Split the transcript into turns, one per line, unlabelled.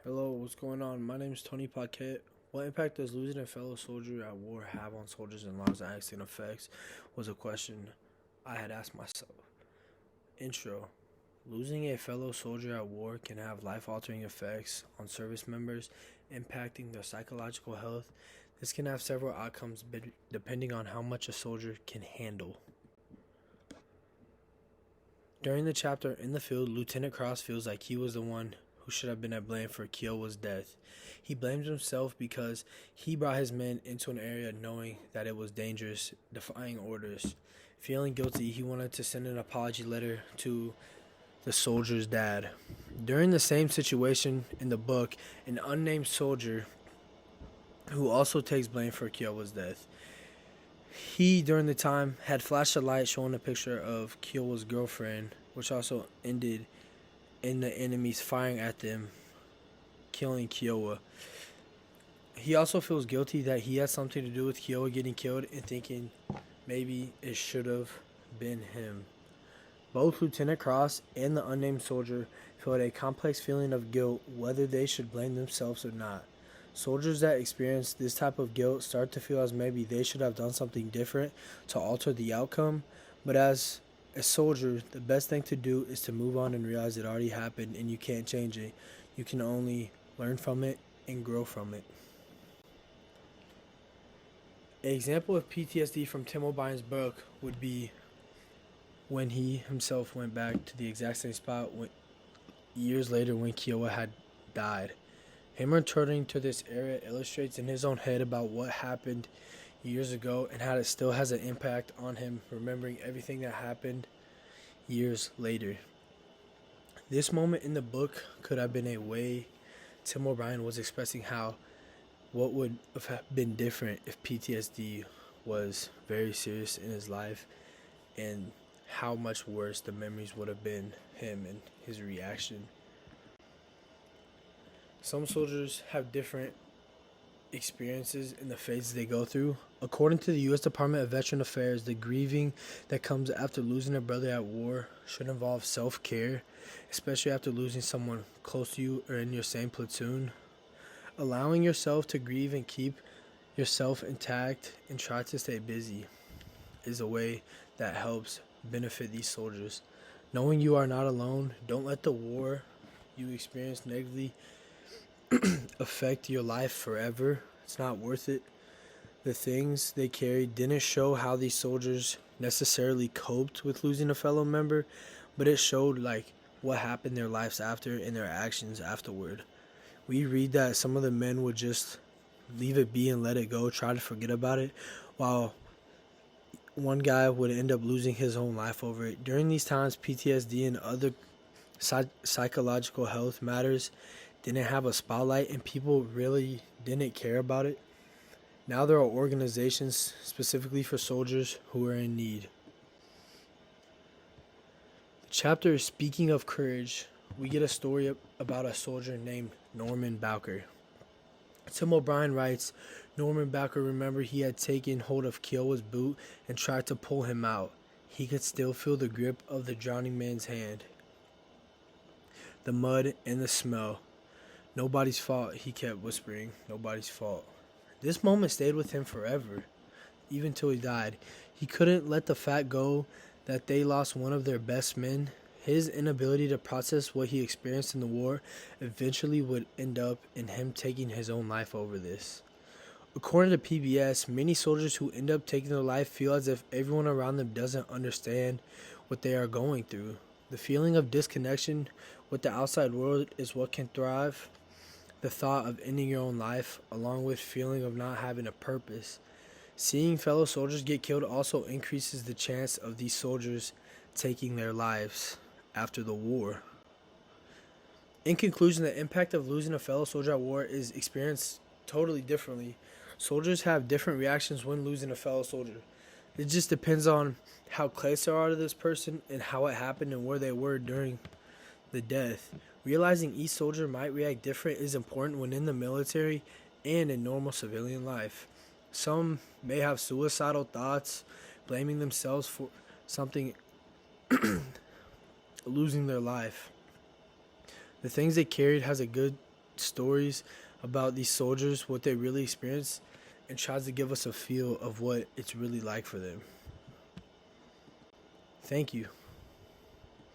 Hello, what's going on? My name is Tony Paquette. What impact does losing a fellow soldier at war have on soldiers and lives and accident effects? Was a question I had asked myself. Intro. Losing a fellow soldier at war can have life altering effects on service members, impacting their psychological health. This can have several outcomes depending on how much a soldier can handle. During the chapter In the Field, Lieutenant Cross feels like he was the one who should have been at blame for Kiowa's death. He blames himself because he brought his men into an area knowing that it was dangerous, defying orders. Feeling guilty, he wanted to send an apology letter to the soldier's dad. During the same situation in the book, an unnamed soldier who also takes blame for Kiowa's death. He, during the time, had flashed a light showing a picture of Kiowa's girlfriend, which also ended in the enemies firing at them, killing Kiowa. He also feels guilty that he had something to do with Kiowa getting killed and thinking maybe it should have been him. Both Lieutenant Cross and the unnamed soldier felt a complex feeling of guilt whether they should blame themselves or not. Soldiers that experience this type of guilt start to feel as maybe they should have done something different to alter the outcome, but as a soldier, the best thing to do is to move on and realize it already happened and you can't change it. You can only learn from it and grow from it. An example of PTSD from Tim O'Brien's book would be when he himself went back to the exact same spot years later when Kiowa had died. Him returning to this area illustrates in his own head about what happened years ago and how it still has an impact on him, remembering everything that happened years later. This moment in the book could have been a way Tim O'Brien was expressing how what would have been different if PTSD was very serious in his life and how much worse the memories would have been him and his reaction. Some soldiers have different experiences in the phases they go through. According to the U.S. Department of Veteran Affairs, the grieving that comes after losing a brother at war should involve self-care, especially after losing someone close to you or in your same platoon. Allowing yourself to grieve and keep yourself intact and try to stay busy is a way that helps benefit these soldiers. Knowing you are not alone, don't let the war you experience negatively affect your life forever. It's not worth it. The things they carried didn't show how these soldiers necessarily coped with losing a fellow member, but it showed what happened in their lives after and their actions afterward. We read that some of the men would just leave it be and let it go, try to forget about it, while one guy would end up losing his own life over it. During these times, PTSD and other psychological health matters didn't have a spotlight and people really didn't care about it. Now there are organizations specifically for soldiers who are in need. The chapter is Speaking of Courage. We get a story about a soldier named Norman Bowker. Tim O'Brien writes, Norman Bowker remembered he had taken hold of Kiowa's boot and tried to pull him out. He could still feel the grip of the drowning man's hand, the mud and the smell. Nobody's fault, he kept whispering. Nobody's fault. This moment stayed with him forever, even till he died. He couldn't let the fact go that they lost one of their best men. His inability to process what he experienced in the war eventually would end up in him taking his own life over this. According to PBS, many soldiers who end up taking their life feel as if everyone around them doesn't understand what they are going through. The feeling of disconnection with the outside world is what can thrive. The thought of ending your own life, along with feeling of not having a purpose. Seeing fellow soldiers get killed also increases the chance of these soldiers taking their lives after the war. In conclusion, the impact of losing a fellow soldier at war is experienced totally differently. Soldiers have different reactions when losing a fellow soldier. It just depends on how close they are to this person and how it happened and where they were during the death. Realizing each soldier might react different is important when in the military and in normal civilian life. Some may have suicidal thoughts, blaming themselves for something, losing their life. The things they carried has a good stories about these soldiers, what they really experienced, and tries to give us a feel of what it's really like for them. Thank you.